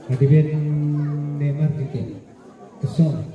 Hadirin Neymar gitu. Kesel.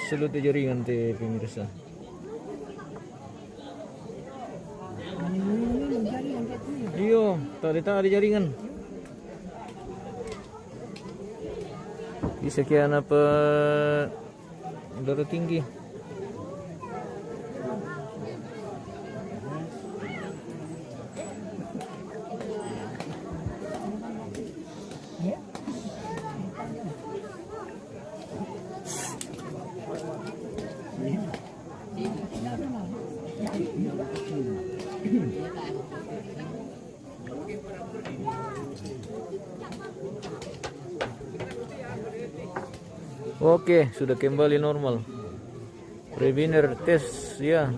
Sulut jaringan teh pemirsa. Iyo, tadi jaringan. Di sekian apa darah tinggi. Oke, sudah kembali normal. Prebiner tes ya.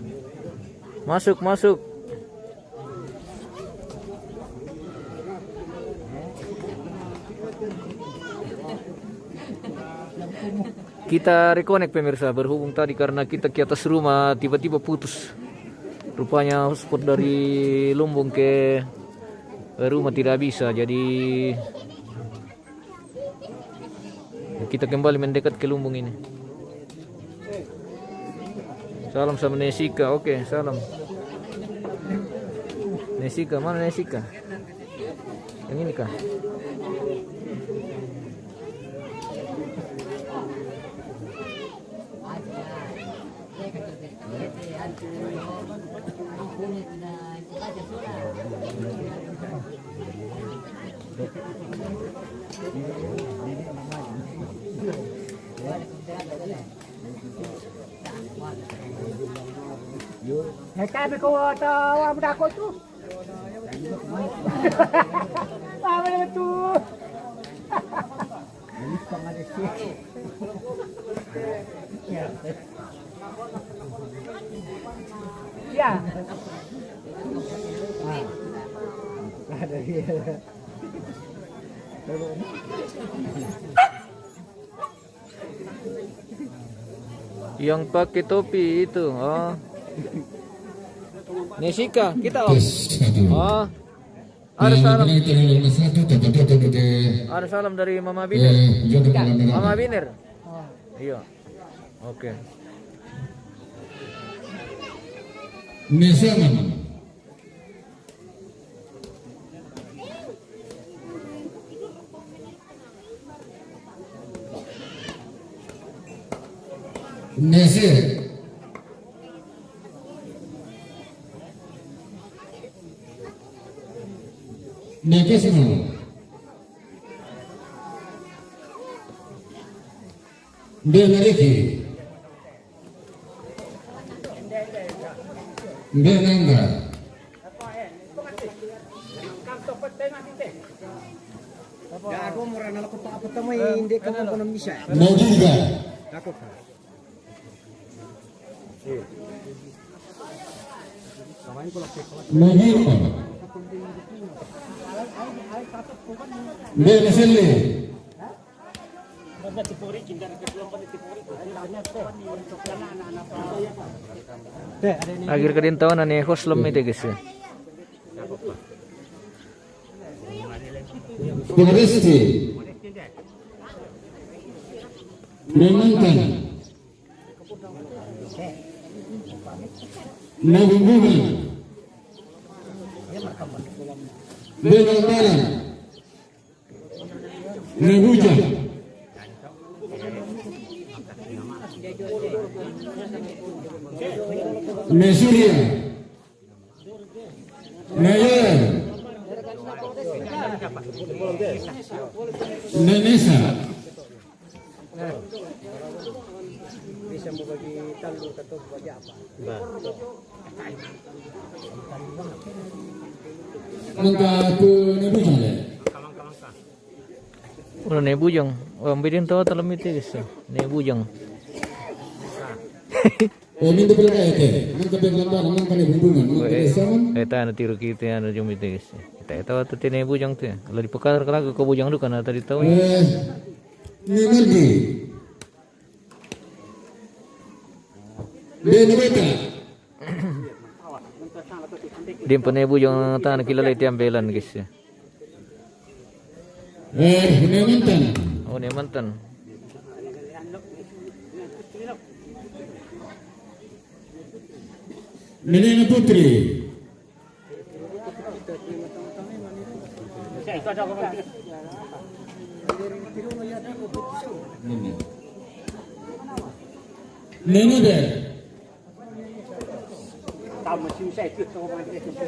Masuk. Kita reconnect pemirsa, berhubung tadi karena kita ke atas rumah tiba-tiba putus. Rupanya hotspot dari Lumbung ke rumah tidak bisa, jadi kita kembali mendekat ke Lumbung ini. Salam sama Nesika, oke, salam. Nesika, mana Nesika? Yang ini kah? Hekai be ko tahu am dah ko tu. Apa itu? Ini sangat sih. Ya. Ada dia. Yang pakai topi itu, oh. Nesika, kita om. Oh. Ada salam dari Mama Biner. Mama Biner. Iya. Oke. Neseman. Nese. Nekesman. Benariki. Benanga. Ya aku murah nak ko apa tama hindi ko ko bisa. Najiga. Aku. Najiga. Benesele. Akhir kedintawan ane host lem itu guys. Foresti. Menangkan. Nabungan. Benangkalan. Nebuja. Mesuria. Nayan. Nenesa. Bisa mau bagi talur atau bagi apa? Mangka aku nebujang le. Udah nebujang. Ambilin tahu dalam itu guys. Nebujang. Minta pala kaya ke. Mangka paglamban, mangka nebungan, mangka nesaman. Eta na tiru kita na jom itu guys. Kita tahu tu tene nebujang tu. Kalau di pekar kalau ke bujang tu kan tadi tahu. Nemalgi. Benebeta. Dia penebujang tanah kilala itu ambelan guys. Nemantan. Oh ni mantan. Menena Putri. Nena deh. Tahu macam saya tu orang macam tu.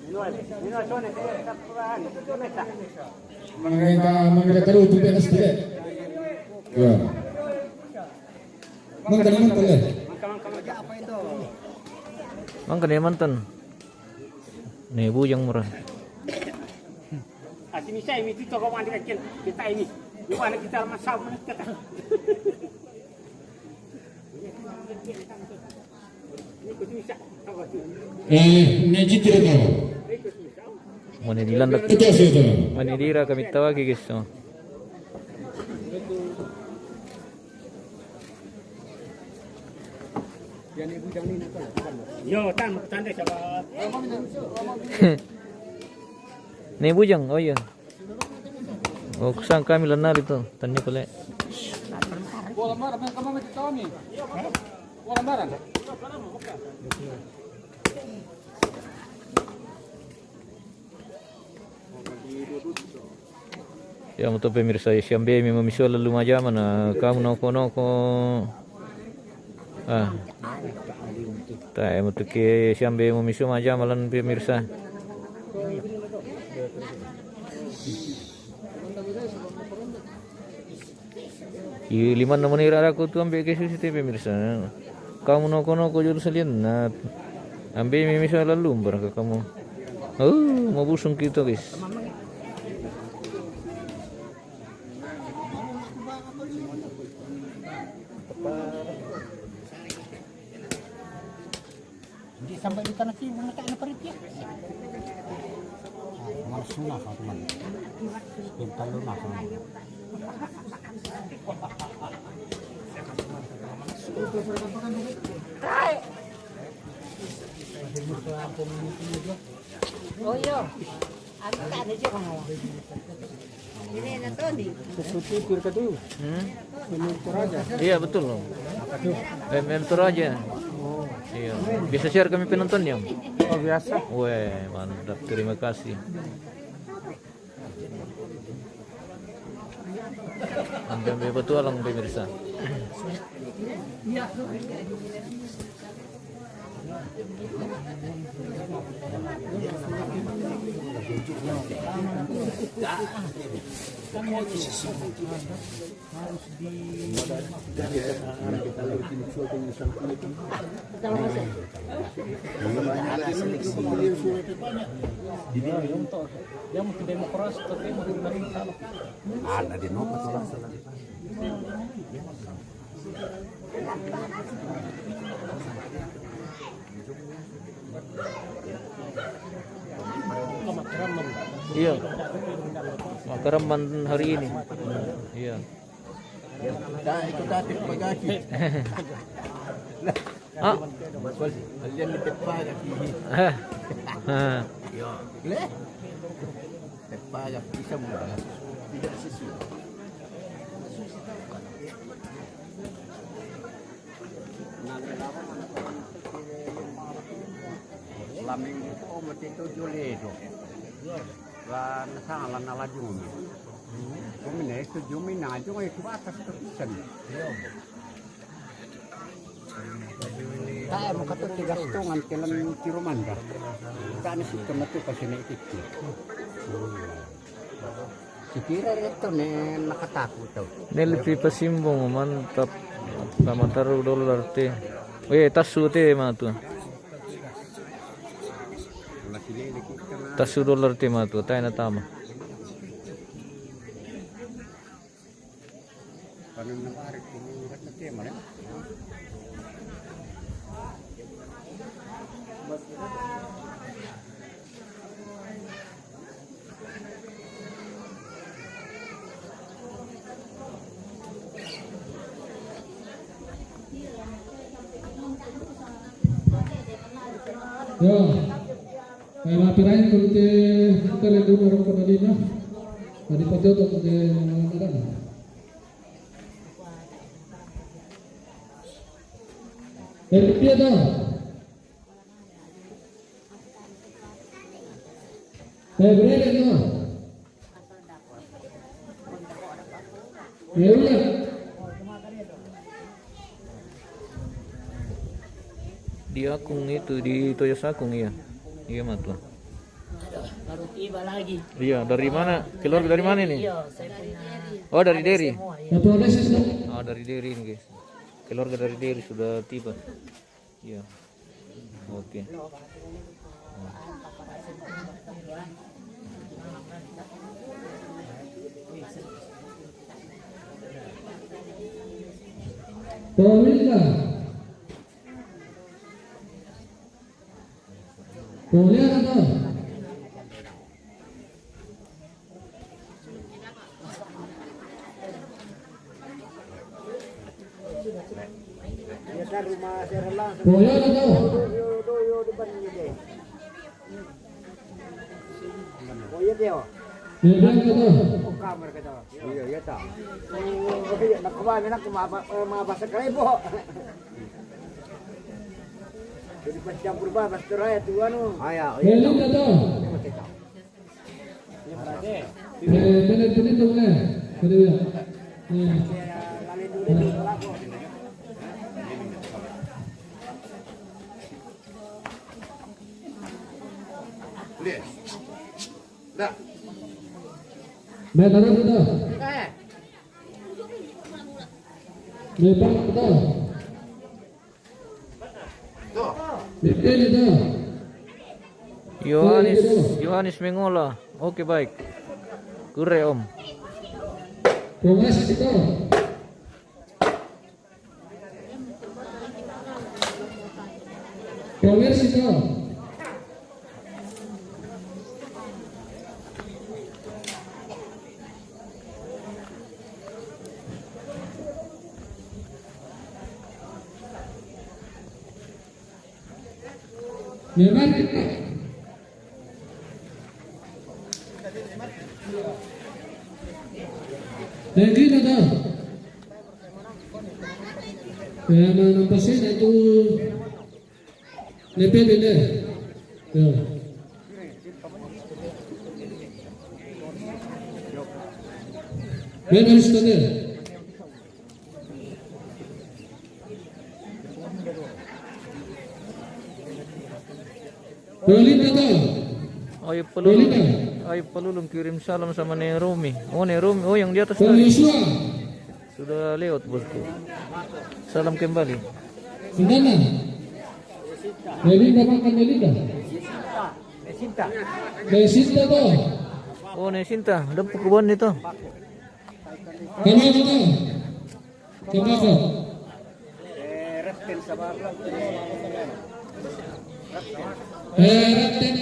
Ini soalnya tak. Mangka taruh tu benas tidak. Ya. Mangka nemantan le. Apa itu? Mangka ni mantan. Nebujang murah. Sini saya itu toko mandi kecil kita ini. Di mana kita masak kita. Nejitiro kau. Mana dilandak. Kita sudah. Mana dira kami tahu lagi guys. Yo, tan tanda siapa? Nebujang, oh iya. Oh kusang kami lenar itu. Tanya pula. Bola marah, kamu mesti tahu ni. Bola marah. Ya untuk pemirsa Syambe memang misal lalu macam mana kamu noko tak untuk ke Syambe memang misal macam malan pemirsa. Lima nomor ni rara aku tu ambil ke sisi pemirsa. Kamu noko juru salian nak ambil misal lalu barang kamu. Oh mau busung kita guys. Di sampai di tanah sini nak nak pergi. Malas sunah satu man. Bentar lu nak. Oh iya. Aku tak ada je kamu. Ini nak ni. Sesuatu kita tu. Menurut aja. Iya betul loh. Mentor aja. Iya. Bisa share kami penontonnya. Oh biasa. Weh mantap. Terima kasih. Ambil petualang pemirsa. Ada di nomor Iya. Makaraman hari ini. Iya. ikut atik pagaki. Ah. Alian di pagaki. Yo. Le. Pagaki bisa mudah. Tidak sesuai. Laming ko matito joledo. Lan salah nala jumi. Kami nih itu jumi naju itu atas kepisan. Kaya mo kato tigas tungan kelam kiruman ka. Kani situ matu kasi na itik. Sikira ito na nakatakot daw. Nilpi pasimbong mantap. Tama taruh dolar te. Weh tasu te matu. Wala sila nakita na. Tasu dolar te matu. Tayo na tama. Paano nangyari kung urat na tema rin? Ya, kaya mapirahin ko te kare dulu orang penalina. Tadi pada tu te ada. Dia dah. Berada dah. Ya udah. Di Akung itu di Toyosakung iya. Iya matu. Baru tiba lagi. Iya dari mana? Keluar dari mana ini? Iya, saya punya Oh dari Derry. semua ya. Satu ada sih. Oh dari Derry ini guys. Keluarga dari Derry sudah tiba. Iya. Oke. Boleh. Boleh ada. Boleh ada. Boleh ada. Kamar ka daw. Iya, iya ta. Kasi nakuha na kumabasa ka po. Jadi pascampur ba basta raya tu ano. Aya, Boleh ada. Benar-benar tu boleh. Benar. Lalin dulu di pelako. Lihat. Dah. Benar ada. Benar ada. Betul ada. Yohanes Mengola. Oke baik. Kure om. Thomas itu. Thomas itu. Memang lagi ada. Memang nampasin itu lepet ini. Ya. Benar sekali. Boleh tak? Ayo pelulung kirim salam sama Neng Romi. Oh Neng Romi, oh yang di atas Boleh tadi. Yosua. Sudah lewat bosku. Salam kembali. Sudahlah. Melinda makan Melinda. Cinta. Mesinta tu. Oh Neng Sinta, ada kebun itu. Kamu tu. Kamu tu. Respen sabar. Raten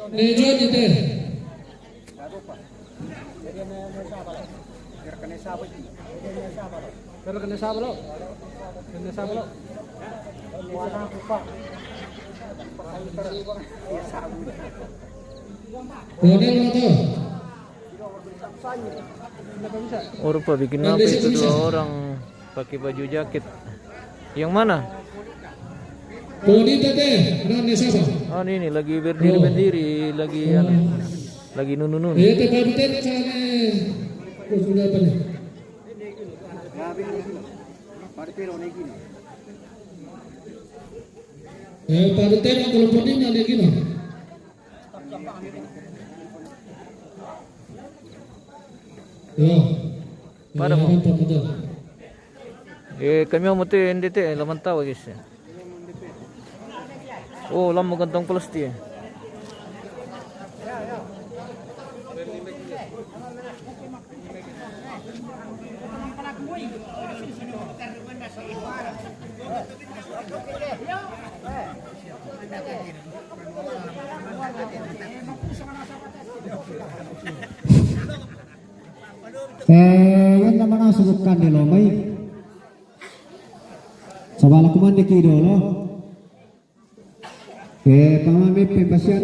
Nejo itu. Pero kena sabar lo. Kena sabar lo. Warna kupa. Model tu. Oh rupa bikin apa itu dua orang pakai baju jaket. Yang mana? Bonita teh, mana siapa? Oh ini lagi berdiri, lagi nunun. Itu kapten sana. Sudah apa ni? Kapten kalau putih ada lagi no. Yo. Pada mo. Mantap betul. Kami mau mati NDT, laman tahu guys. Oh, lama gantong plastik. Yan naman ang subukan ni Lomay. Sa wala kuman ni Kidolo. Pamami pembasian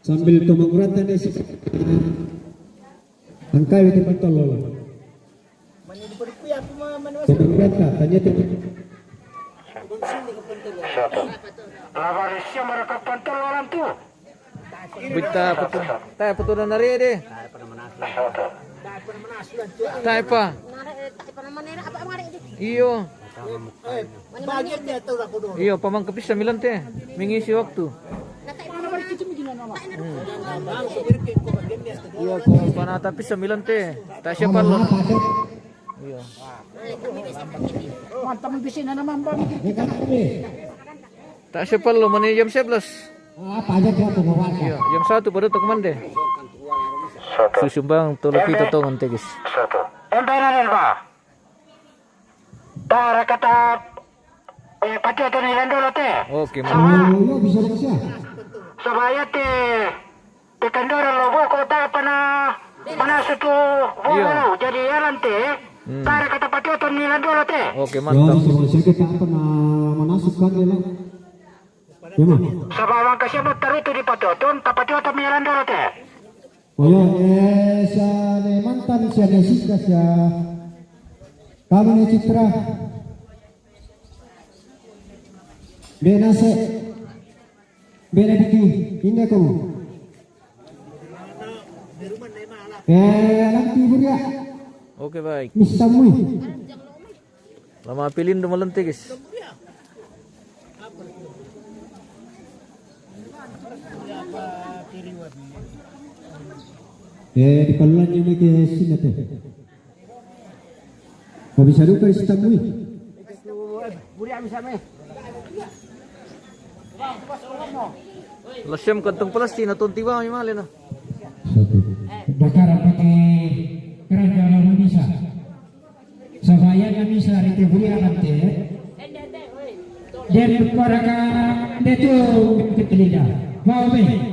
sambil tumangurat dan isi angka itu pentol. Tumangurat ka, tanya tu. Lawarisnya mereka pentol orang tu. Bita betul. Tay betul na nari deh. Tay pa. Iyo. Iyo pamangkapis sa milante. Mingisi waktu. Iyo kung panatapis sa milante. Tay siya palo. Iyo. Mantap bisa na naman ba? Tay siya palo mani jam 11. Apa aja dia pembawa. Iya, jam 1 baru to kemande. Susumbang tolong kita to ngante guys. Emperan ba? Tara kata pati atau nilan dulu teh. Oke, mantap. Oh, bisa bisa. Sabaya te kandora lobo kota pana satu bulu jadi jalan teh. Tara kata pati atau nilan dulu teh. Oke, Yo, mantap. bisa kita pernah menasukkan dia lah. Ya mah. Sabawang kasih taruh itu di patoton, tapi atau nilan dulu teh. Oh ya, sa mantan siya nesika siya. Kamu ni Citra. Benase. Benediki, ini aku. Lanti buria. Oke, baik. Misamui. Lama pilin dumalante guys. Di paluan niya may kisin natin. Kabisado ka Istanbul. Lasyam kantong plastik na tunti ba may mali na. Dakar pakai kerajaan Indonesia. Sabaya kami sehari teburi amante. Dan para ka deto ketelida. Mau be.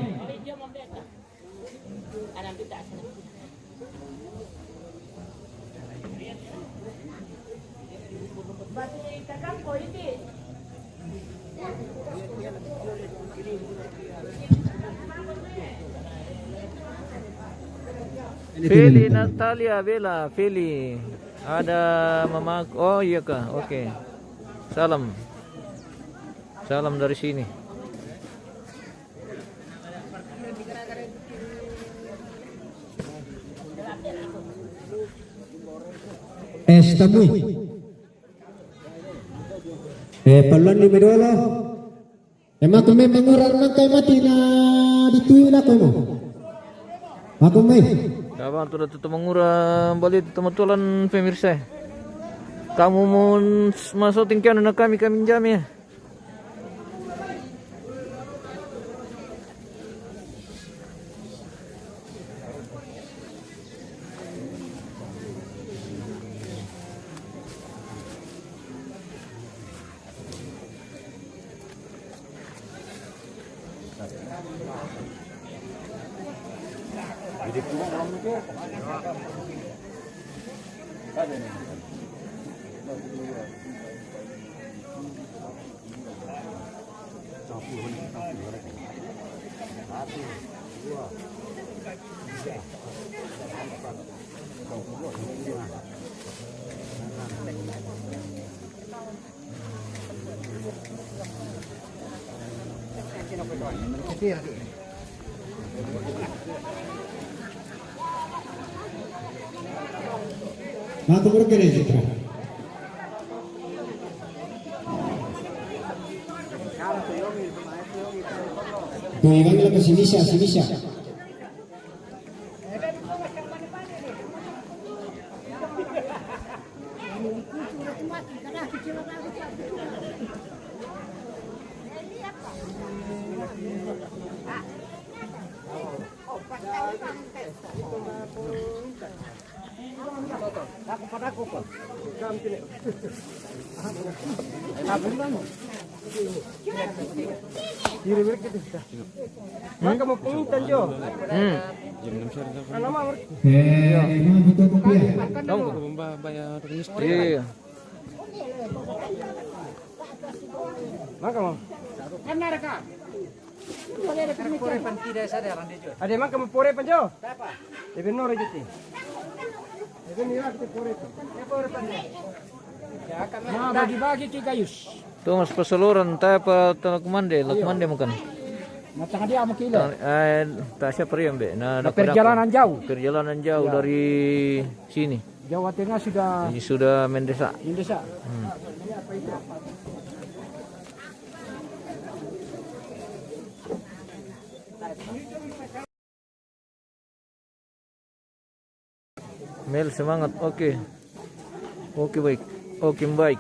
Feli Natalia Bella, Feli. Ada mama. Oh iya kah? Oke. Salam. Salam dari sini. Istanbul. Paluan ni Medolo. Emang kami mengurang mangkai mati na dituin ako mo. Ako may. Abang tu dah mengurang balik teman-teman pemirsa. Kamu mau masuk tingkian nak kami jam ya. Aku berkira Citra. Tuh, yang lagi Sinisha. Memang betul kopi ya. Iya. Ada mak kamu pore panjo? Ibu no rejeti. Ibu ni kita pore pan. Nah, bagi-bagi tiga yus. Tuh mas pesaluran tayo pa lakmande makan. Matang dia mau kilo. Tasya periam be. Perjalanan jauh. Perjalanan jauh dari sini. Jawa Tengah sudah Ini sudah mendesak. mendesak. Mel semangat. Oke. Oke baik. Oke baik.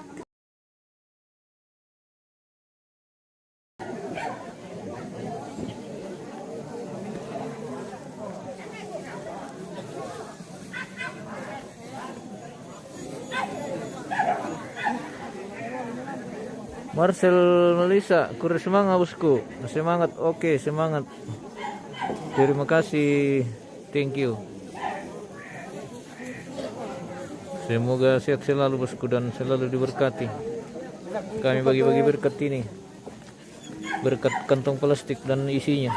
Marcel Melisa, kurang semangat bosku. Semangat, oke, semangat. Terima kasih, thank you. Semoga sehat selalu bosku dan selalu diberkati. Kami bagi-bagi berkat ini. Berkat kantong plastik dan isinya.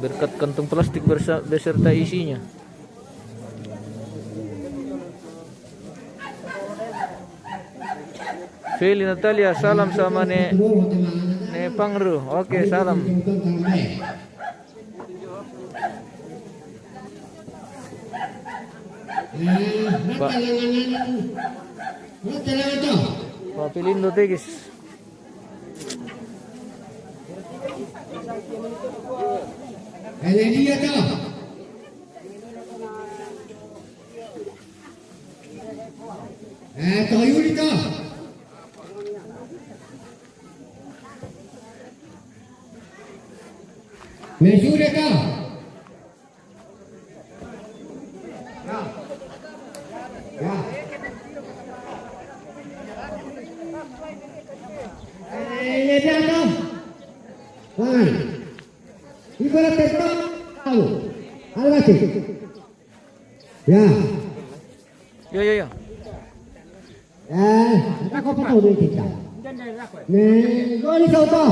Berkat kantong plastik beserta isinya. Feli Natalia, salam sama ne Pangru. Oke, salam. Pak Pilindo Tegis. Dia tuh. Toyuri tuh. Mesure tuh. Ya. Dia tuh. Wah. Ibarat tektok tahu. Alwati. Ya. Yo. Aku tahu dia kita. Nih, gua ni tahu toh.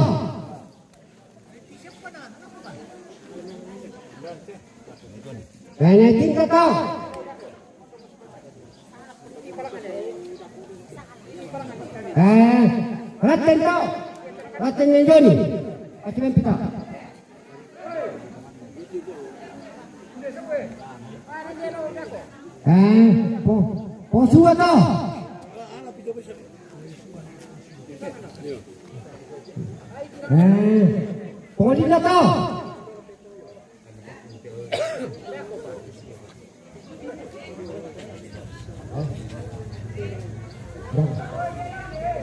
Kayaknya tingkat toh. Raten toh. Raten yang Joni. Raten yang pita. Posua toh. Polina toh.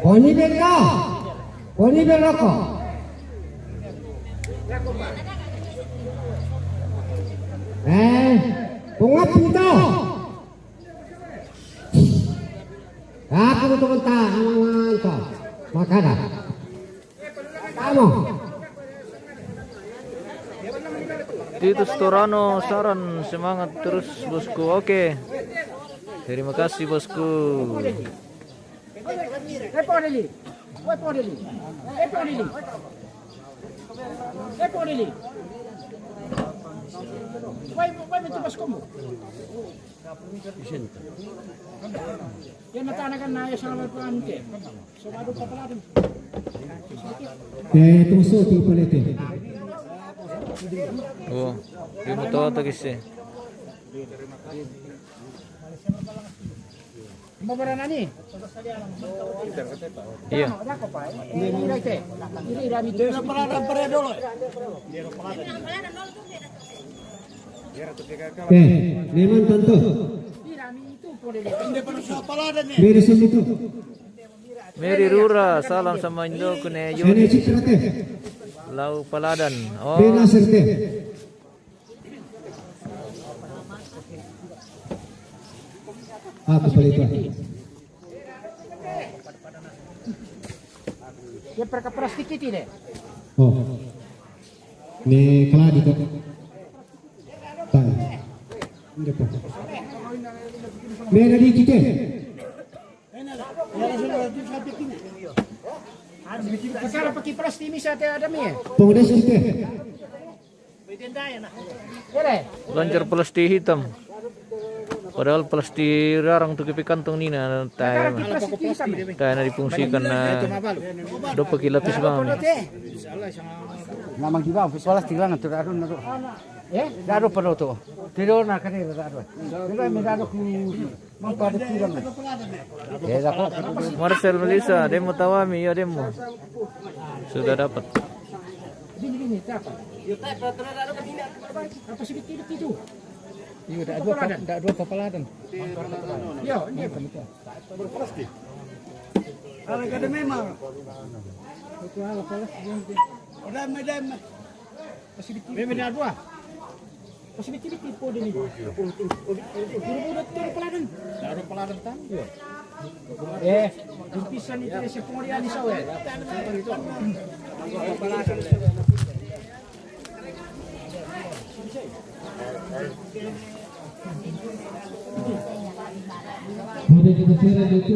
Poni berka. Poni berrokok. Bunga pinto. Aku betul tak aman toh. Makanan. Kamu. Titus Torano, saran semangat terus bosku. Oke. Terima kasih bosku. Tuso tu pelete. Oh, yung tawa to kasi. Iya. Memang tentu. Beresin itu. Mary Rura, salam sama Indo kune Ini Yuni citra teh. Lau Paladan. Oh, Bena serte. Aku beli itu. Ya perka plastik itu deh. Oh. Ini keladi kok. Tak. Ini apa? Bena di kita. Kalau pakai plastik ini saya ada mi. Pengudas kita. Boleh. lancar plastik hitam. Padahal plastik rarang tuh kantong nina tayo. Plastik ini sama. Tayo na dipungsikan na do pakai lapis bang. Namang giba, soalas tinggalan tu ado na tu. Eh? Ado pa tu. Tiro na kani ado. Tiro mi ado ku mangpa de tinggalan. Ya dako. Marcel Melissa, demo tawami ya demo. Sudah dapat. Gini apa? Apa sih itu? Iya, ada dua kepaladan. Iya, ini kami tu. Kalau kada memang, Itu hal apa lah? udah medem. Masih ada dua. Masih biti po din ini. Budak tu kepaladan. Ada kepaladan tan? Iya. Impisan itu si pengulian ni sawe. Kepaladan. Mari kita share itu.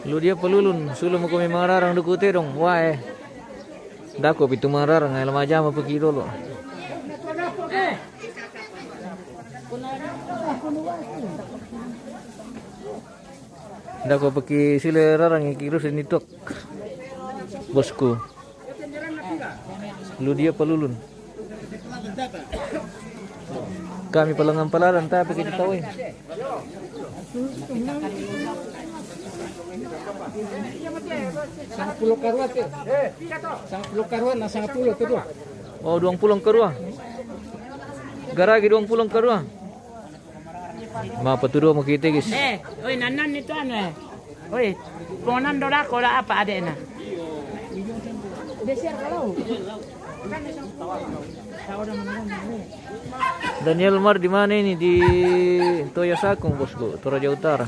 Lu dia pelulun, sulu mo kami mararang dukute dong. Wah dako pitu mararang ay lamaja mo pagkilo lo. Dako paki sila rarang ikiro sinitok. Bosku. Lu dia pelulun. Kami palangan palaran tapi kita tahu. Sangat puluh karuan tu. Sangat puluh karuan, nah sangat puluh tu dua. Oh, 20 karua. Garagi 20 karua. Mapa tu dua mo kita guys. Oi nanan itu oi, ponan dola kola apa ada na? Desiar kalau. Daniel Mar di mana ini di Toya Sakung bosku, Toraja Utara.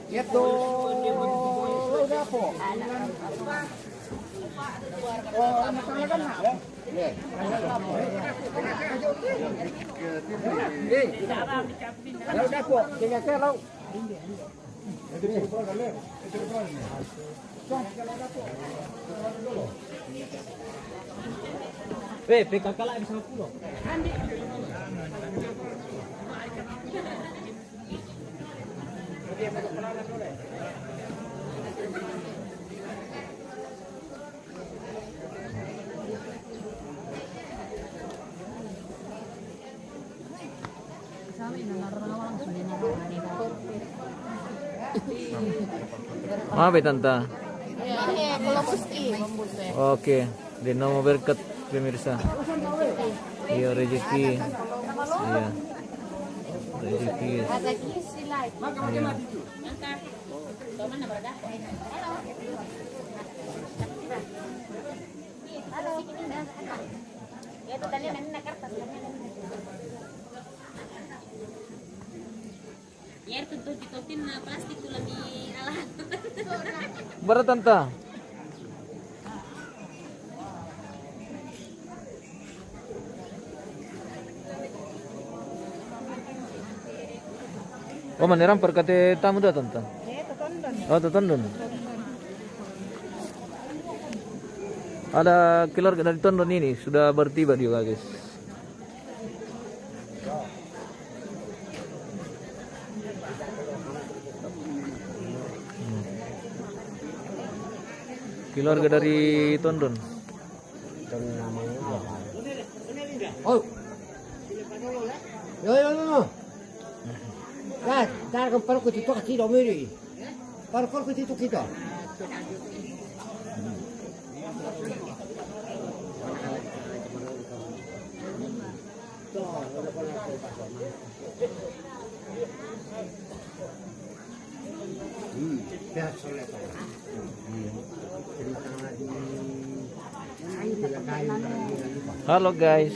Itu udah apa? Oh, masalah kan? Udah apa? Tinggal ke lau. PKK lah bisa 10. Maaf ya tante. Kalau mesti. Oke, di nama berkat pemirsa. Iya rezeki. Iya. Rezeki guys. Rezeki sila. Iya. Halo. Itu tadi nana kertas. Ya tutup-tutupin plastik tuh lebih alat. Berat tante. Oh, maniram perkate tamu dah tante. Oh, tetondon. Ada killer dari Tondon ini sudah bertiba juga guys. Keluarga dari Tondon. Oh. Yo. Dar kan parko itu kasih domiri. Parko itu kita. Halo guys,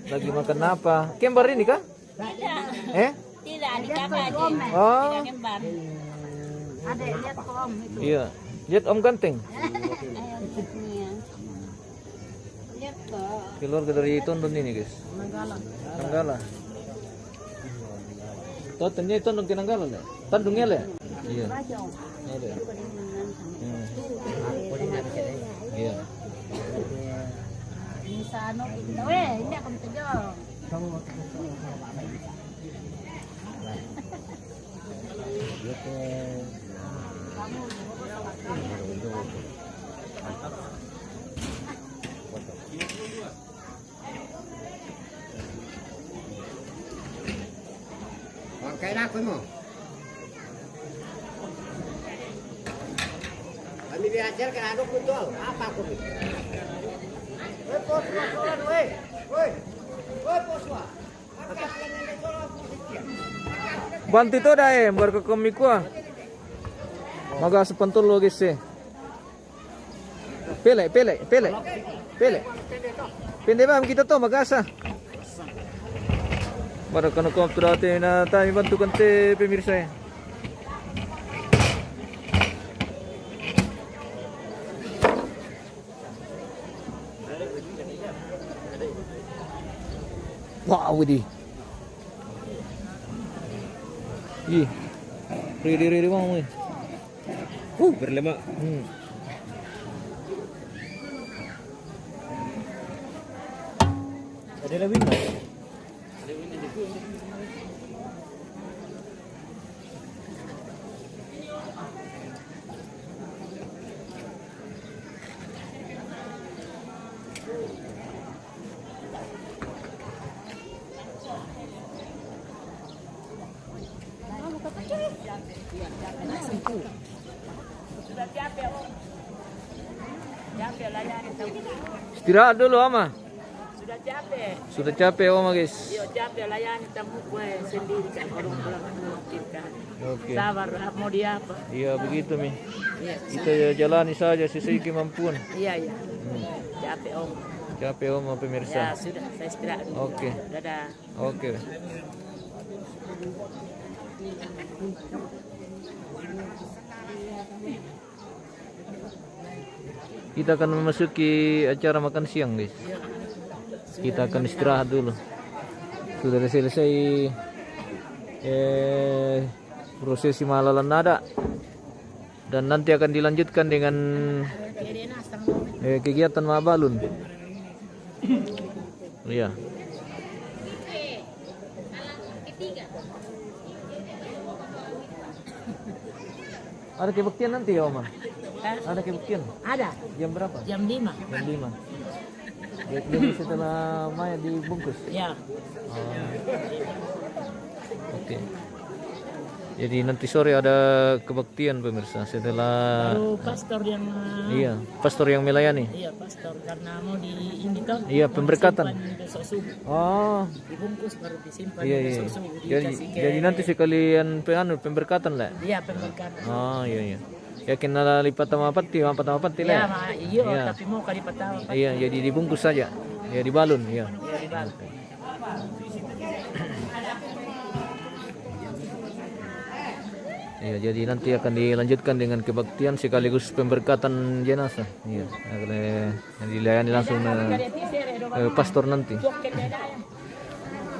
lagi makan apa? Kembar ini kah? Tidak. Tidak, di kakak aja. Oh, Tidak kembar. Ada lihat om itu. iya. Lihat Om Ganteng. Lihat kok. Keluarga dari Tondon ini guys. Nanggala. Totennya Tondon ke Nanggala le. Tandungnya le. Iya. Ada. Iya. Bisa ano kita. Weh, hindi ako matujo. Pakai nak mo. Kami belajar kan aduk betul. Apa aku? Woi, poswa solan woi. Woi, poswa. Bantu to dai, berkekomik ko. Maga sepentul lo guys eh. Pele. Pende ba kita to magasa. Para kano ko turate na tayo bantu kante pemirsa ya. Wow, di. Ih. Riri mau nih. Berlema. Ada lebih enggak? Sudah capek om. Capek layani tahu. Istirahat dulu ama. Sudah capek. Sudah capek oma guys. Iya capek layani tamu gue sendiri kan orang kita. Oke. Sabar mau dia apa? Iya begitu mi. Iya. Kita jalani saja sesuai kemampuan. Iya. Capek om. Capek oma Ya pemirsa. sudah saya istirahat dulu. Oke. Dadah. Oke. Kita akan memasuki acara makan siang guys. Kita akan istirahat dulu. Sudah selesai prosesi malalan nada dan nanti akan dilanjutkan dengan kegiatan mabalun. Iya. Ada kebaktian nanti ya Oma? Ada kebaktian? Ada. Jam berapa? Jam 5. Jam 5. Jadi setelah Maya dibungkus? Ya. Oke. Jadi nanti sore ada kebaktian pemirsa setelah Baru pastor yang iya, pastor yang melayani. iya pastor karena mau di ini toh. Iya, pemberkatan. disimpan besok subuh. Oh, Dibungkus baru disimpan iya besok iya. subuh. Jadi, Dikasih ke jadi nanti sekalian pemberkatan lah. iya pemberkatan. Oh iya iya. Yakin nala lipat sama pati Iya, lah. iya, Iya. tapi mau kali patah. Iya, jadi dibungkus saja. Ya dibalun, iya. Iya, dibalik. Iya, jadi nanti akan dilanjutkan dengan kebaktian sekaligus pemberkatan jenazah. Iya, akan dilayani langsung pastor nanti.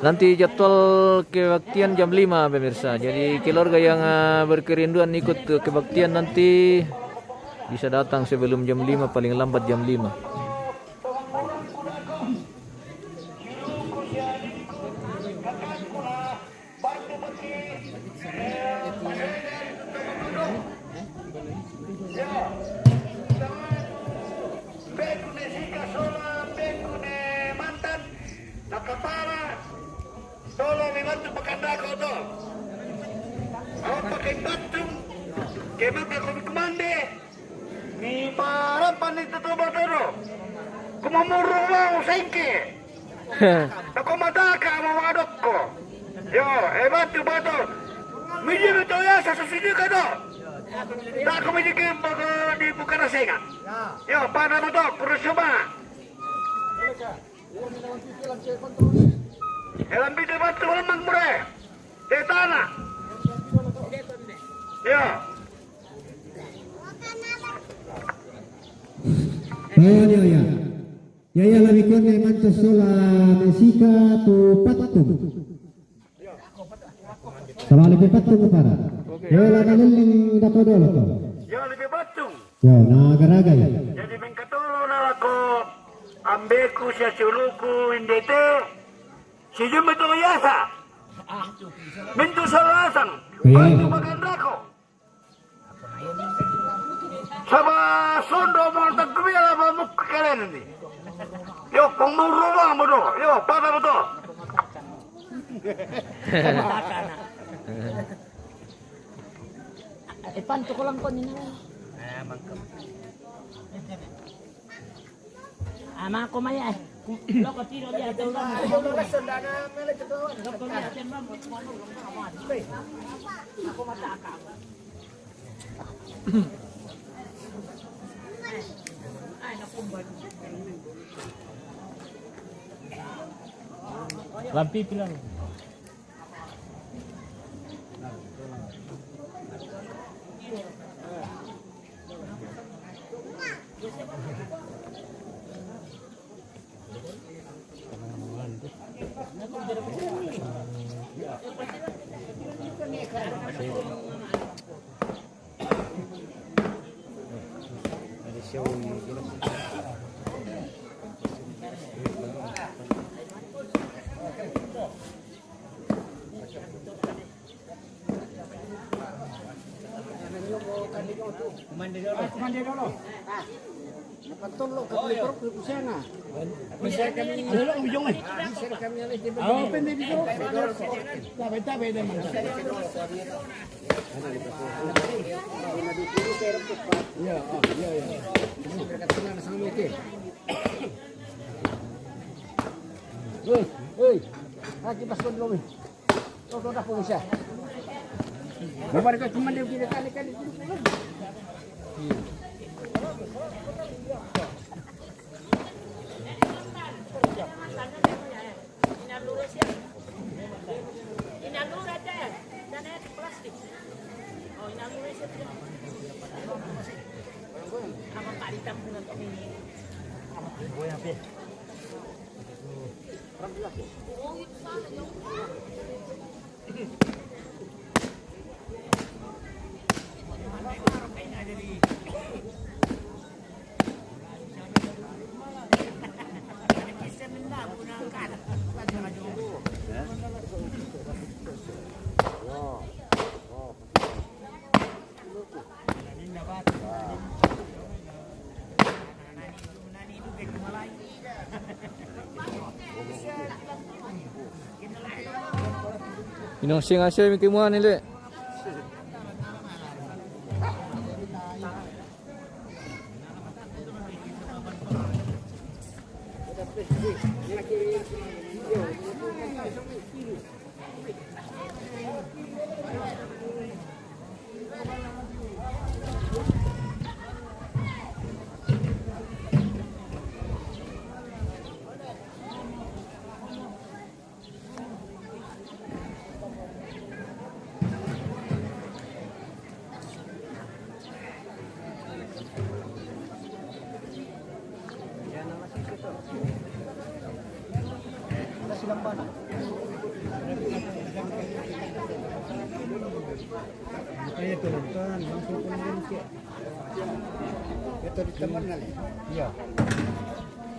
Nanti jadwal kebaktian jam 5 pemirsa. Jadi keluarga yang berkerinduan ikut kebaktian nanti bisa datang sebelum jam 5, paling lambat jam 5. Solo mi bantu pakandako to. Ako pakai batu. Kemang ako kumande. Ni para panito to batero. Kumamuro mo sengke. Ako mataka mawadok ko. Yo, batu bato. Mijim to ya sa sini ka do. Tak ako mijim bago di bukan nasenga. Yo, para mo to, kurusuma. Elang bide batu lemang mure. Di tanah. Ya. Ayo ya. Ya lebih kuat mantos sola mesika tu patung. Sama lebih patung para. Ya la daleling dako dolo to. Ya lebih batu. Ya nagaragay. Jadi mengkatolo na ako. Ambeku siya suluku indete. Si Jumbe to yasa. Mintu salasang. Bantu maganda ko. Sama sondo mo tagkumila ba mo karen ni. Yo pangmuruwa mo do. Yo pada mo to. Panto ko lang ko nina. Ama ko maya. Loko tiro dia to lang. Loko dia ten mam. Ako mataka. Ay nakumban. Lampi pilang. Kumande dulu. Patulog ka pala pero kusena. Bisa kami dulu ujung eh. Bisa kami alis di bawah. Oh, pendek di bawah. Tabe-tabe dah mana. Ya, ya. Berkatakan sama itu. Hei. Lagi pas kon dulu. Tuh dah pengusaha. Bapak kau cuma dia kira kali-kali. Inong sing asya mi kimuan ni le. Kayak turunkan, langsung kemudian ke. Itu di teman kali. Iya.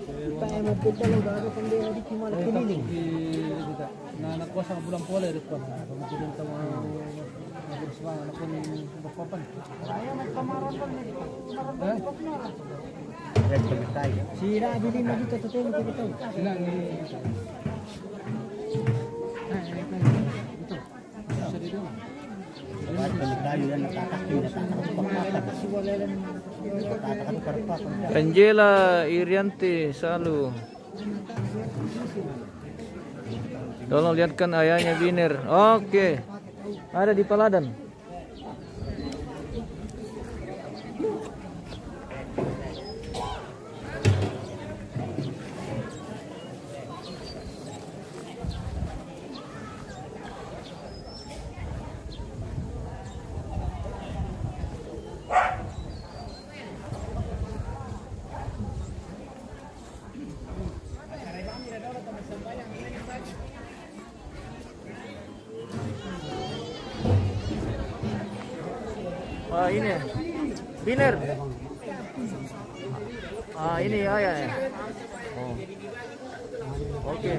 Kita yang mau kita lo baru pendek di cuma keliling. Nah, anak kuasa bulan pola itu kan. Kemudian sama bersuara anak pun berpapan. Saya nak kamaran kan ni. Sila bili mo dito totoo ko dito. Sila ni. Angela Irianti Salu. Tolong lihatkan ayahnya Biner. Oke. Ada di Paladan. Wah, ini Biner. Ini ayahnya. Oh. Oke.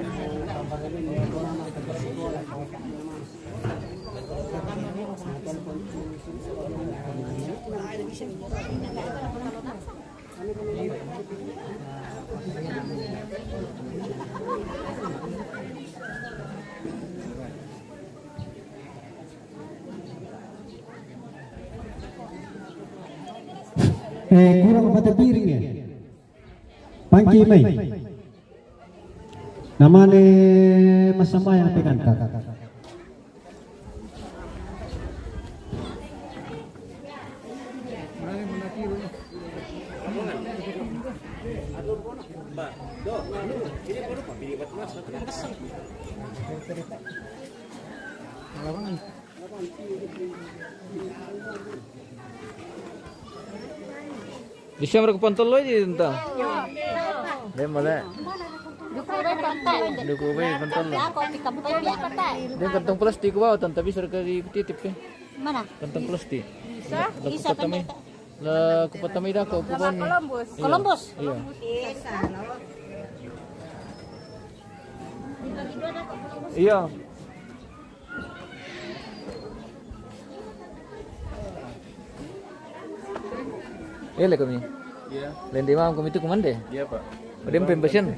Kurang pada piring ya. Pangki mai. Namanya Mas Sambayang pengangkat. Di sini mereka pantol lo aja tentang. Dia mana? Duku bayi pantol lo. Dia kantong plastik wow, tapi serka di titip ke. Mana? Kantong plastik. Bisa kami. Lah kupatami dah kau kupon. Columbus. Iya. Iya. Le kami. Iya. Lain di malam kami itu kemana? Iya, Pak. Dem pembesan.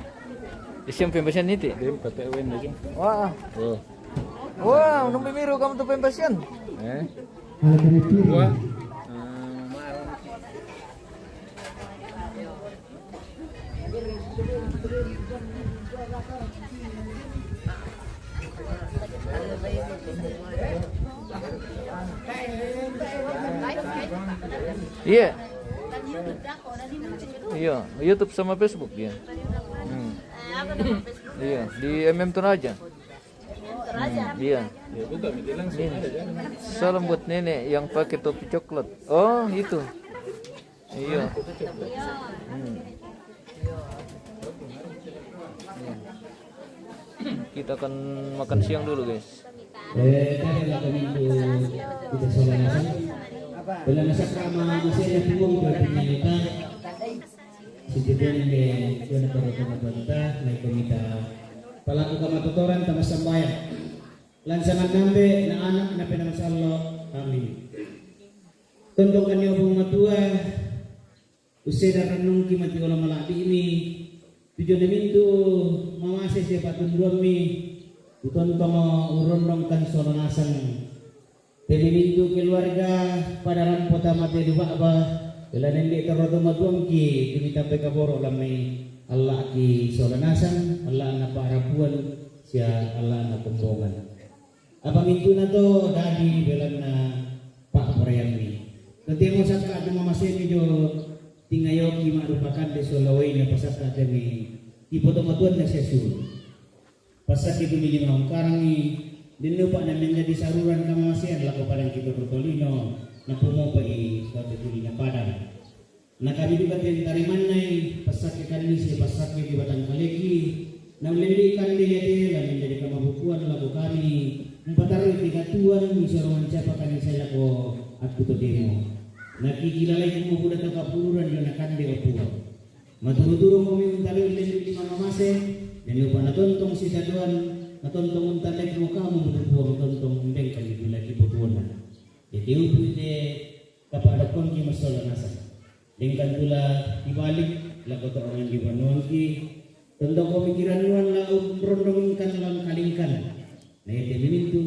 Isiam pembesan itu. Dem PTWN aja. Wah. Oh. Wah, nung pemiru kamu tuh pembesan. Gua Iya. Iya, YouTube sama Facebook dia. Iya, di MM Toraja. Iya. Salam buat nenek yang pakai topi coklat. Oh, itu. Iya. Kita akan makan siang dulu, guys. Tadi lah kami kita soalnya bila masa kama masih ada tunggu buat kita sejujurnya deh jangan terlalu kita naik komita pelaku kama tutoran tamas sambayang lansangan nambe na anak na pinangsallo kami tuntukan niyo pong matua useda ranung kimati olah malaki ini tujuan mintu mamase siapa tunduan mi tutontong urondong kan solanasan Pemilu keluarga pada rampota mati dua abah, bila nenek terodo matuang ki, kita peka borok lamai Allah ki solanasan, Allah anak parapuan, sia Allah anak pembongan. Apa mintu na to dadi bila na pak perayaan ni. Nanti mo saka ati mamase ni jo tingayo ki marupakan de solawai na pasaka demi ipoto matuan na sesul. Pasak itu di lima karang ni. Dino pa na menjadi saluran kamasian laku padang kita bertolino na pumo pa suatu tulinya padang. Na kami juga tariman nai pasak kami si pasak di batang kaleki Namlendikan dia lalu menjadi kamabukuan lagu kami. Empataru tiga tuan misalnya siapa kami saya ko aku to demo. Nakikilalay ko mo budak kapuran yo nakande opuan. Maturo-turo mo mi untali ulit di mga mase. Yan yung panatontong si Saduan, natontong untalay mo ka mo budupo tontong umbeng kali dula kibutuan. Jadi upo ite kapadakon ki masola nasa. Lingkan dula ibalik lago terangan di banuan ki. Tentang pemikiran nuan la rondong kan lang kalingkan. Na ite mimintu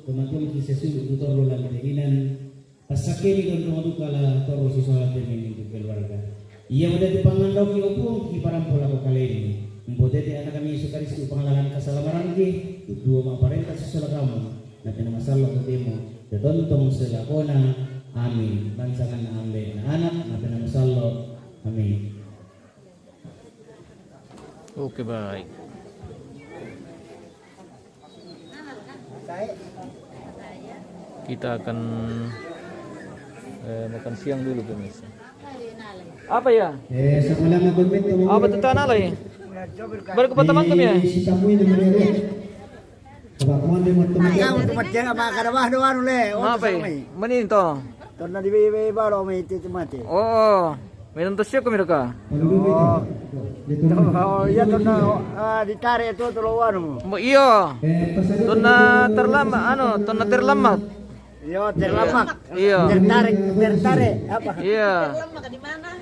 kumatun ki sesuatu tutoro lang tehinan. Pasake ni tontong adukala toro si solat mimintu keluarga. Ia udah dipangandaw ki opong ki parampola ko kaleni. Mbodete anak kami sukari si pangalanan kasalamaran ki dua maparenta susula kamu. Na pinamasallo ko demo. Tontong selakona. Amin. Bansakan na ambe na anak na pinamasallo. Amin. Oke, baik. Kita akan makan siang dulu pemirsa. Apa ya? Sa malang na comment mo. Apa tuh tanah lagi? Baru ke teman kami ya? Si Samuel na Maria. Kabakuan din mo tumagal. Ang tumatya nga makakarabahan doon ulit. Apa ya? Manin to? Ito na di ba may titimati. Oh, minum to siya kumiro ka? Oh, iya to na ditari ito tuluan mo. Mo iyo. To na terlambat. Yo, terlamak. Iya. Tertarik apa? Iya.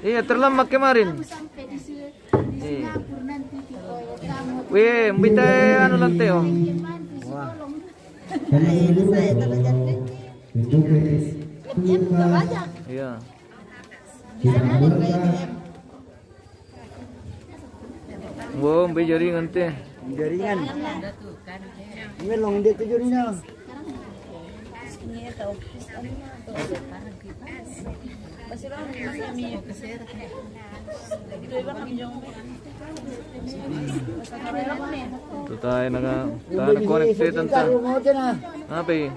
Iya, terlambat kemarin. Sampai di Singapura nanti di kamu Wih, mbite anu lante oh. Iya. Wow, mbi jaringan teh. Jaringan. Ini long dia tujuh ni lah. Tuh tayo connected tanta. Apa ini?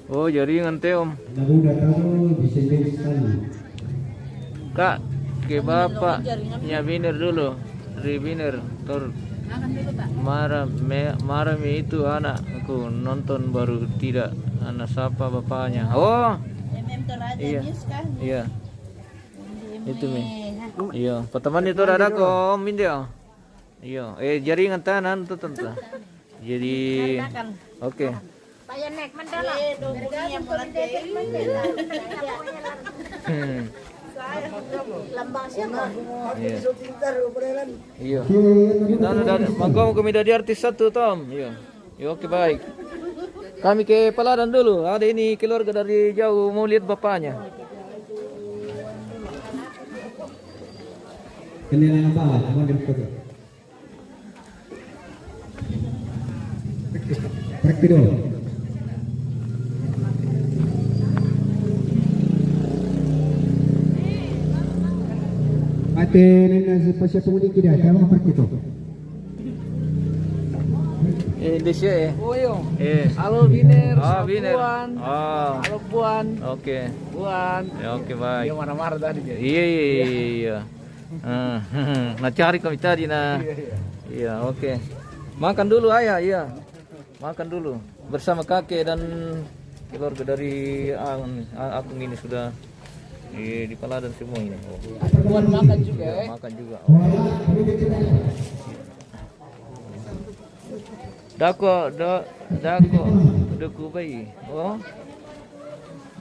Oh, jaringan teh om. Nabuda tayo bisa sekali. Kak, ke bapak nyabiner dulu. Ribiner tor. Marah itu anak aku nonton baru tidak anak siapa bapaknya. Oh. Iya. Iya. Itu mi. Iya, pertemuan itu ada kok om India. Iya, jaringan tanan tuh tante. Jadi oke. Paya nek mandala. Dari mandala. Lambang siapa? Iya. Iya. Kita udah mau kami dari artis satu Tom. Iya. Ya, oke baik. Kami ke Paladan dulu. Ada ini keluarga dari jauh mau lihat bapaknya. Kenilangan bawah, mau dipotong. Praktido. Ate nena siapa pemudi kita, kamu praktido. Indonesia ya. Oh iya. Halo Biner, Biner. Puan. Oh. Halo Puan. Oke. Puan. Ya, oke baik. Dia marah-marah tadi dia. Iya. Nah cari kami tadi nah. Iya, oke. Makan dulu ayah, iya. Makan dulu bersama kakek dan keluarga dari aku ini sudah di Paladan semua ini. Puan makan juga Ya, makan juga. Dako bayi. Oh.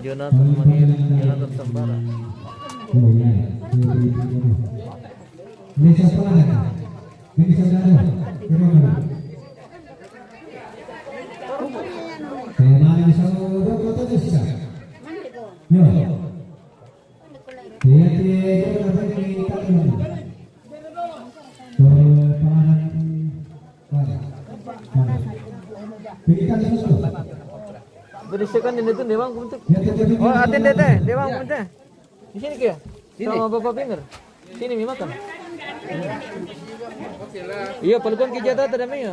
Jonathan Manir, Jonathan Sambara. Bisa pelanggan. Bisa darah. Kemarin bisa berapa bisa? Yo. Dia apa ini kita Berisikan ini tuh Dewang bentuk. Oh, aten teh, Dewang bentuk. Di sini kia. Sama Bapak Binger. Sini mi makan. Iya, pelukan ki jatah tadi mi.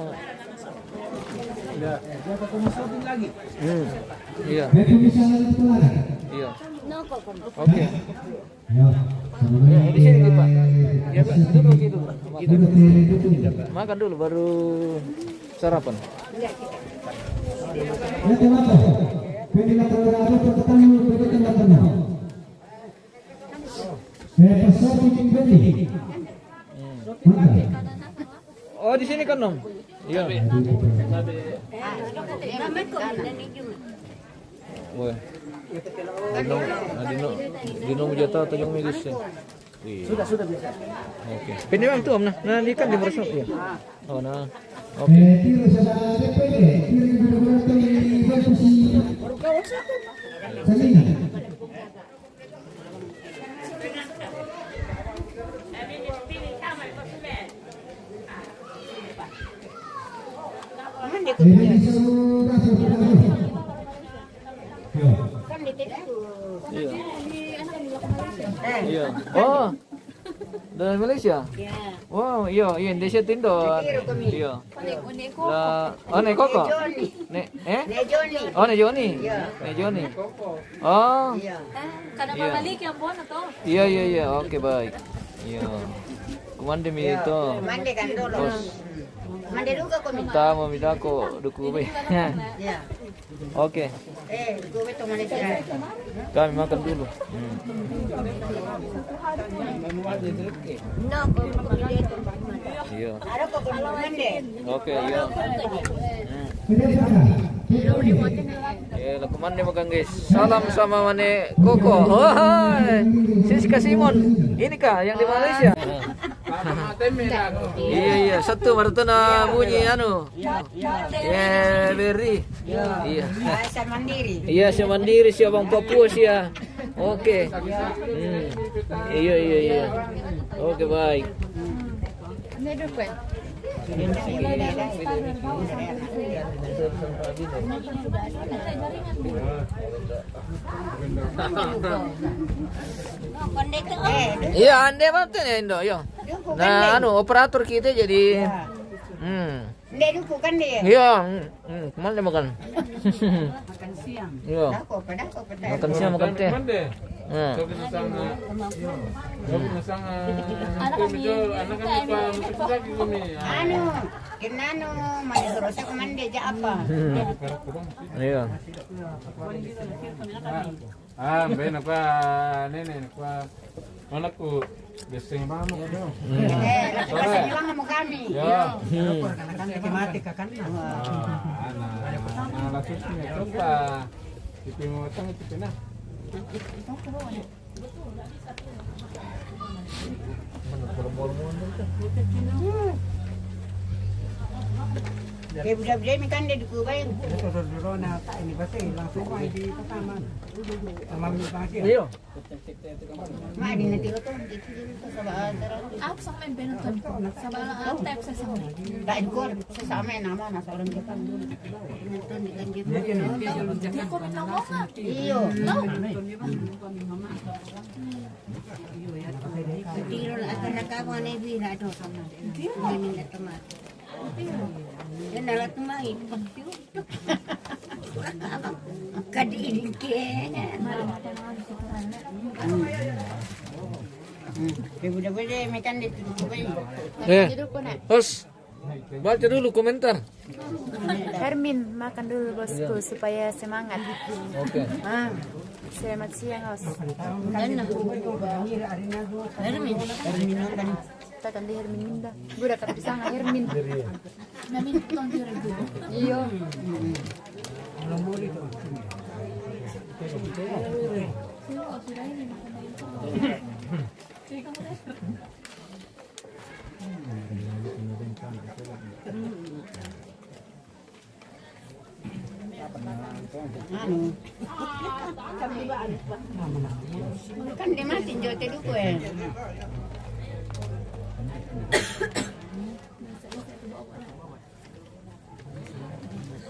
Dia ketemu syuting lagi. Iya. Iya. Noko ko. Oke. Ya, Ya, di sini Pak. Ya, Pak. Duduk gitu. Makan dulu baru sarapan. Ya, kenapa? Pendidikan terlalu berketemu pendidikan terlalu. Pasal bikin beli. Oh, di sini kan, Om? Iya. Gamit ko ni Juma. Wah. Dino mo jata tayong medis. Sudah bisa. Oke. Pwede bang tuh, Om nah. Nah, di kan di merosot ya. Oh, nah. Oke. Tiro sa DPD, tiro yung gobernador ni Bantusi. Salina. Mandi ko. Ini sudah Kan dito. Iya. Iya. Oh. Dari Malaysia? Ya. Wow, iya, Indonesia tindot. Iya. Lah, oh, ne koko. Ne, Ne Johnny. Oh, ne Joni. Ne Joni. Oh. Iya. Kada Iya. babalik yang po na to. Iya. Oke, baik. Iya. Kumande mi itu. Mandi kan dulu. Mandi juga ko mi. Tama mi dako duku be. Ya. Oke. Gue to mandi sira. Kami makan dulu. No, ko dito. Iya. Ara ko mandi. Oke, iya. Ya, kumande makan guys. Salam sama Mane Koko. Wah, Siska Simon. Ini kah yang di Malaysia? Iya, satu baru tuh na bunyi anu. Ya, Berry. Iya. Sa mandiri. Iya, si mandiri si Abang Papua siya. Oke. Iya. Oke, baik. Iya, ande bantu ya Indo, yo. Nah, anu operator kita jadi. Hindi ko kan dia. Iya, kemana makan? Makan siang. Iya. Dako pa. Makan siang makan teh. Ano? Kinano, maniguro sa kumande ja apa? Iya. Ben apa nenek apa anakku deseng mama do. Kasi lang mo kami. Ya. Mati ka kan. Anak langsung ni coba. Tipe mo tang tipe na. Kaya budak-budak ni kan dia di Kuwait. Dulu na ini pasti langsung main di pertama. Sama mi pagi. Iya. Ma di na tilo to. Dito sa baadara. Ako sa amin pinutod ko. Sa bala ang type sa sama. Dahil ko sa amin nama nasa orang Jepang dulu. Pinutod di kan dito. Hindi ko rin lang mga. Iyo. Tiro la akan nakawa na ibira do sama. Ini na tomat. Yan na lahat mga ipagyo. Kadiin ke. Budak-budak mekan di Kuwait. Bos. Baca dulu komentar. Hermin, makan dulu bosku supaya semangat. Oke. Selamat siang, Os. Hermin kan. Takkan di Hermin Minda. Budak kata sana Hermin. Namin ko ang diri ko. Iyo. Kan dia mati jote dulu eh.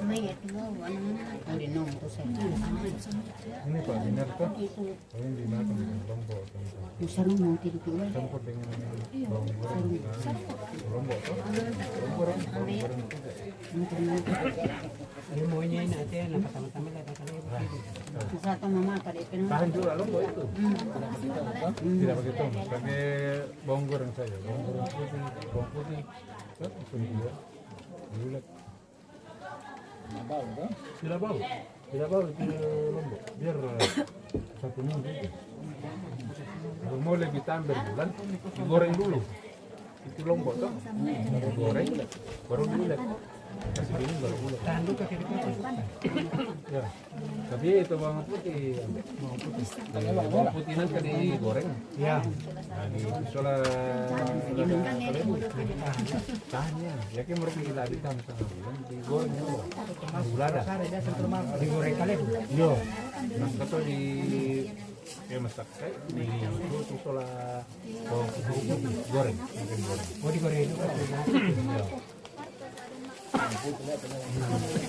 Mayat mo, ano na? Hindi nung ko sa. Ini Pak Dinar tuh. Paling dimakan dengan lombok. Yung sarong mo, tinutuwa. Campur dengan lombok. Lombok tuh. Lombok Ano mo niya natin, napatama-tama lang kami. Sa itong mama, kali pinang. Tahan juga lombok itu. Tidak begitu. Pakai bawang goreng saja. Bawang goreng putih, bawang putih. Kemudian bulat. Tidak bau. Tidak bau itu lombok. Biar satu minggu itu. Kalau mau lebih tambah bulan, digoreng dulu. Itu lombok tuh. Baru goreng, baru bulat. Kasih minum baru bulat. Tahan dulu kaki Ya. Tapi itu bawang putih. Bawang putih nanti digoreng. Ya. Nah, di sola tahannya. Ya kan mereka gila di tahan setengah bulan digoreng dulu. Gulada. Digoreng kali. Yo. Nah, atau di masak kayak di itu sola bawang putih goreng. Oh digoreng juga.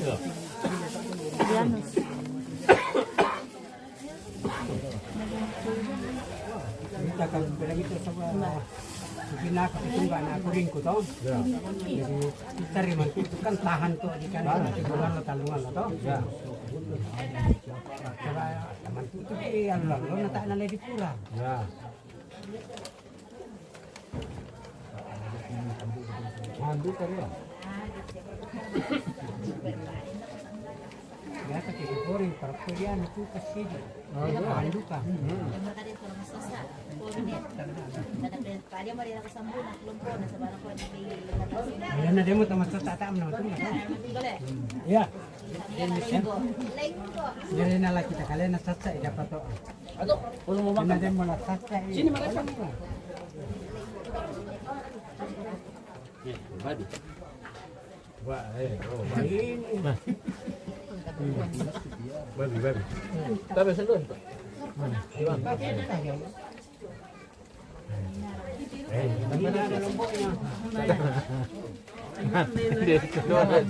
Ya. Janus. Kita kan bilang itu sama binaka ketumba na kuring ko to. Jadi kita riman itu kan tahan tuh di kan bulan lo talungan lo to. Ya. Coba teman itu di alun lo nata na di pura. Ya. Mandu kali ya. Ya tapi goreng perperian itu kasih. Mandu kan. Ayan na demo tamas sa tatam na ito. Ya. Jadi na lagi kita kalian na satsa dapat to. Aduh, belum mau Na demo na satsa. Sini makan. Wah, babi. Tapi selun, Pak. Mana? Di mana? Mana ada lomboknya. Dia kedua.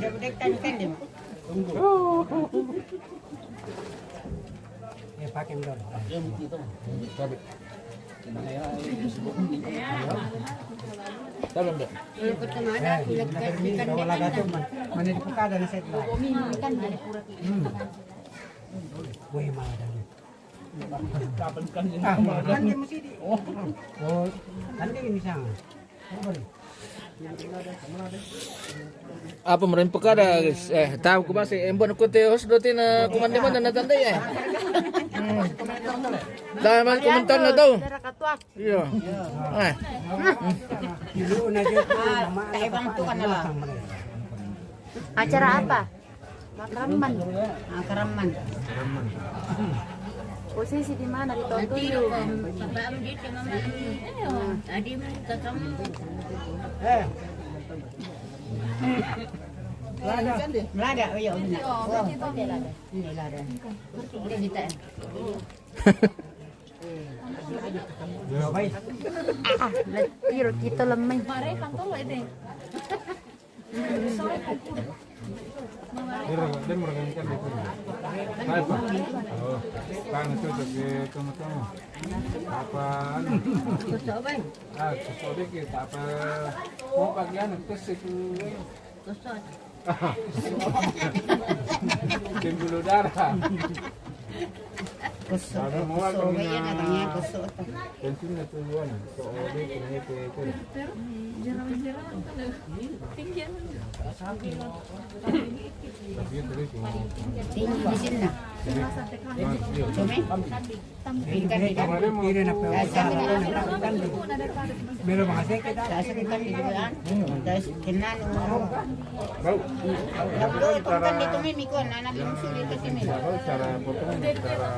Ya pakai dulu. Babi. Dalam dah. Wala gato man. Mana di pukada na set lang. Woi mana. Kan dia mesti di. Oh, kan dia ini sang. Apa merin pekada guys? Tahu ku masih embon ku teh hos dotin kumande mana na tanda ya. Dah mas komentar na daw. Iya. Dulu na dia. Taibang tu kan lah. Acara apa? Makraman. Karaman. Posisi di mana? Di Tontoyo. Melada, oh ya, benar. Oh, ini lada. Ini kita. Baik. Tiro kita lemay. Dia merengangkan itu. Baik, Pak. Oh, kan itu sebagai tengah-tengah. Apaan? Susah dikit. Apa? Mau bagian itu situ. Timbul darah. Kusuk. Ada mau Kusuk, kami ya katanya kusuk. penting itu tuan. Soalnya kena itu. Tapi terus Tinggi di sini lah. Cumi? Ikan ikan. Kiri na pa. Meron mga sekit. Sa ikan di bulan. Terus kenan. bau. Lalu itu kan dito may mikon. Anak yung sulit kasi may. Kalau cara potong cara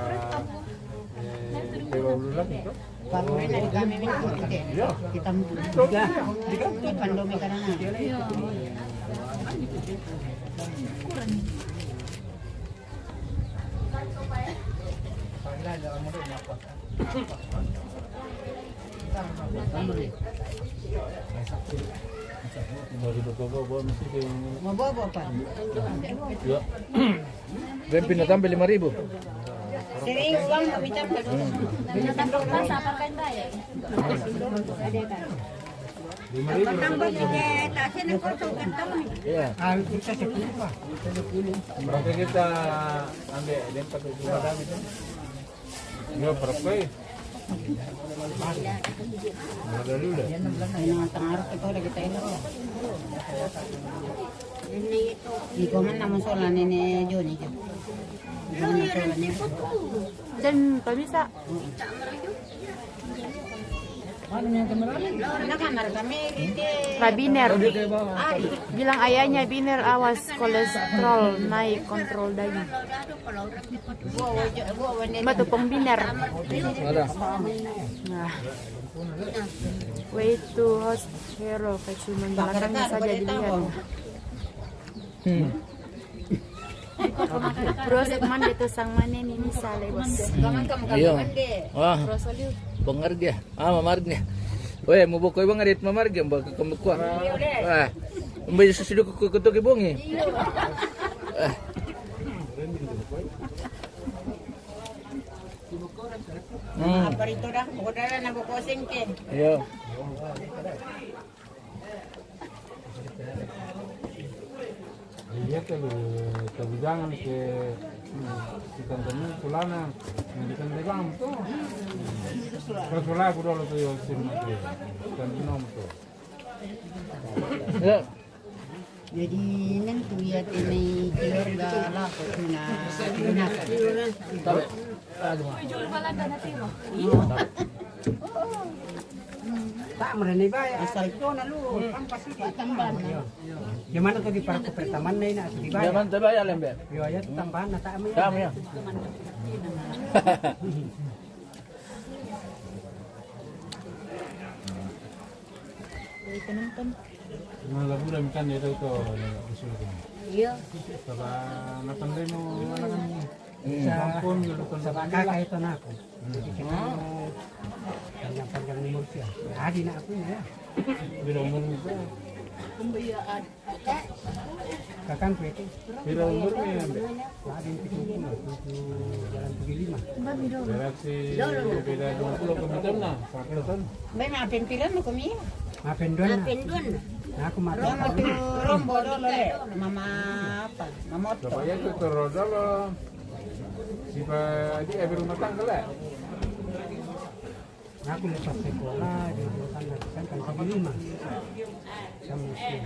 dewa ulang itu. Paruin na di kami mikon. Kita juga. Di pandomi ka na na. Mabobo pa. Ya. Ben pinatambah 5.000. Sering uang kapitan ka doon. Binatang pa sa parkanda ya. Tambah je tasnya ni kosong kantong ni. Iya. Kita 10 Pak. Berarti kita ambil dan pakai jumlah kami tu. Ya berapa? Ada dulu dah. Yang tengah kita lagi tayo. Di komen naman sola ni Johnny. Dan kalau bisa Kamar kami Rabiner bilang ayahnya Biner awas kolesterol naik kontrol daging. Matupang Biner. Nah, way to host hero cuma belakangnya saja dilihat. Bros kemana itu sang manen ini sale bos. Iya. Wah. Bangar dia. Mamar dia. Weh, mau bokoy bangar dit mamar dia mbak kemekuan. Wah. Mbak sesudah kutuk ibongi. Apa itu dah? Udah na bukosing ke. Iya. Iya kalau jangan ke ikan temu kulana, ikan tegang tu. Kalau kulah aku dulu tu yang sim tu, ikan binom tu. Ya. Jadi nanti lihat ini keluarga lah na gunakan. Tak merani bayar. Asal itu na lu pampas itu tambahan. Gimana tuh di para pertamanan na ina di bayar. Zaman terbayar lembe. Biaya tu tambahan na tak Kami ya. Malah bulan kan dia tahu tu usul tu. Iya. Sebab nak pandai mau anak kan. Sampun sa kakak itu na ako. Jadi kita yang panjang umur siya. Adi na ako ya. Bila umur itu, Kakan pwede. bila umur ni ambil. Adi itu jalan 75. Reaksi beda 20 kilometer na, 100 ton. May maapin pila mo kami. Maafin doon na. Maapin doon. Na ako maafin. Roma tu rombo dolo le. Mama apa? Mamoto. Supaya itu terus dulu. Siapa di rumah tangga lah. Na ako lepas sekolah di bukan kan 75. Sama siya.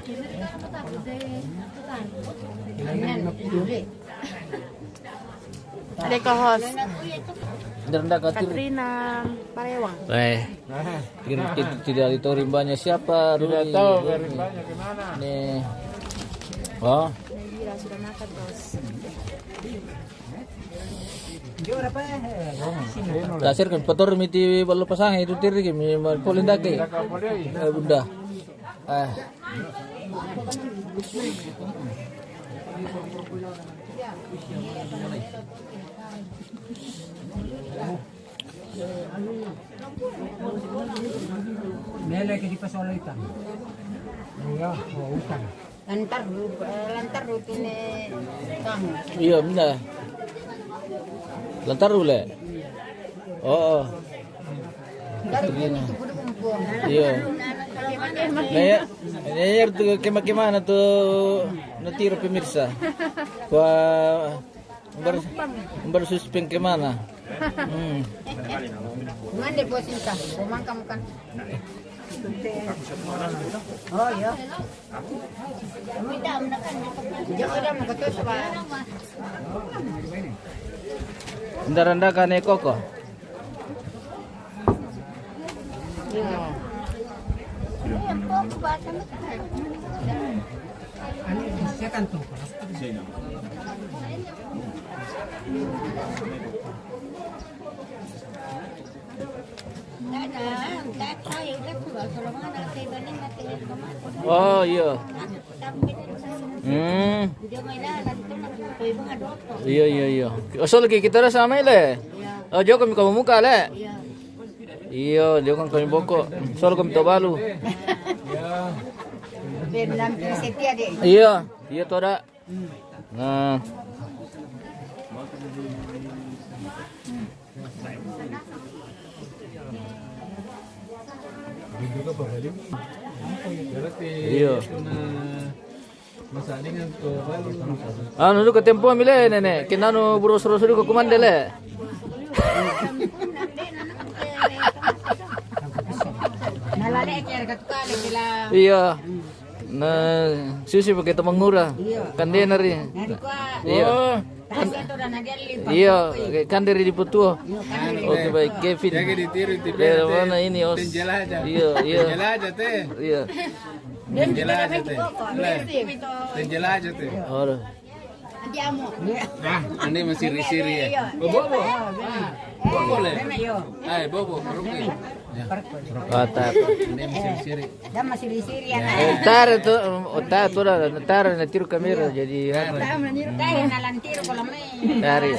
Kailangan mapili. Ada co-host Rendah katir. Katrina Parewang. Tidak tahu rimbanya siapa. Tidak tahu rimbanya gimana. Nih. Oh. Nabila sudah makan bos. Dasar kan petor miti balu pasang itu tiri kimi polin dake. Bunda. Nela ke di pasola ikan. Ya, utang. Lantar rutine kamu. Iya benar. Lantar ule. Oh. Iya. Naya tuh kemana tuh natiro pemirsa. Bersuspeng kemana? Mande bos kita, komang kamu kan. Oh ya. Jangan udah mau ketus pak. Rendah kan koko. Saya kan tuh. Oh iya. Iya. Asal lagi kita dah sama le. Oh jauh kami kamu muka le. Iya, dia kan kami boko. Soal kami tobalu. Iya, iya tu ada. Nah. Berarti Iya. na masalingan ko bago. Ano do ka tempo amile nene, kinano buros-buros do ko kumandele. Nalala kaya katukali sila. Iya. Na susi pa kita mangura. Kande na rin. Nari ko. Iya. Kasi ito na nagyali. Iya, kande rin diputuo. Okay baik, Kevin. Jadi ditiru di Dari mana ini os? Penjelajah. Iya, iya. Penjelajah teh. Iya. Penjelajah teh. Penjelajah teh. Ora. Andiamo. Ah, ane masih siri-siri ya. Bobo. Bobo boleh. Ay, bobo, pergi. Atap. Ane masih siri. Dan masih di Syria na. Tar na tiro kamera jadi apa? Dahil nalantiro ko lamay. Dari.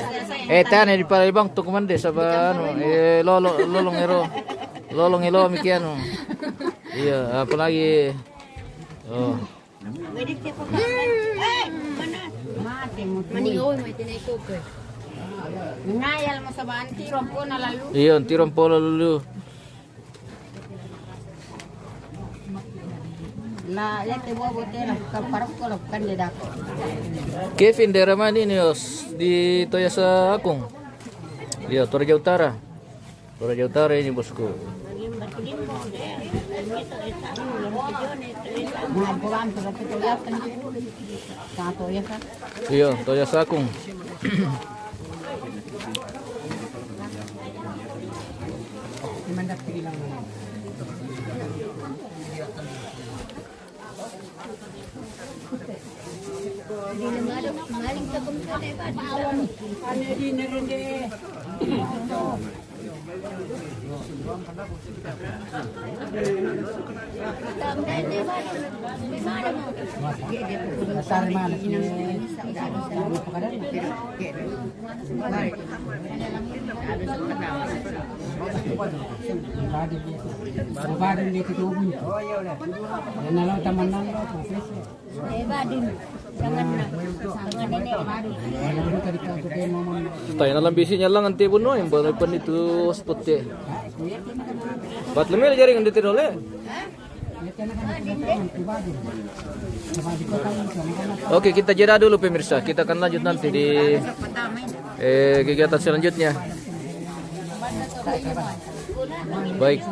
Tan di palibang tu kumande sa ba ano lolong ero mikiano. Iya, apalagi oh. Pwede siya ko. Eh, mana? Mati mo. Maningaw mo itinay ko ko. Ngayal mo sa baan tiro po nalalu. Iya, tiro polo lulu. La lete bobo tela kaparok ko lo kandidato. Kevin daerah mana ini os? Di Toyasa Akung. Iya, Toraja Utara. Toraja Utara ini bosku. Mga buwan sa pitulas kan. Kato ya ka. Iya, Toyasa Akung. Mandak tigilang. Di namalo maling sa kumsane ba? Ano din na rin de. Baru dia ketubun. Dan kalau taman nang lo profesor. Badin. Jangan na. Jangan nene. Tayo na lang bisinya lang ang tibon no, yung balay pa nito spotnya. Bat lemel jaring ang dito le. Oke, kita jeda dulu pemirsa. Kita akan lanjut nanti di kegiatan selanjutnya. Baik.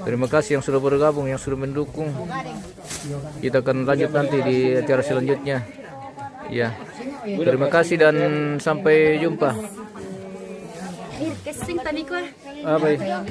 Terima kasih yang sudah bergabung, yang sudah mendukung. Kita akan lanjut nanti di acara selanjutnya. Ya. Terima kasih dan sampai jumpa. Kesing tadi ko. Apa ya?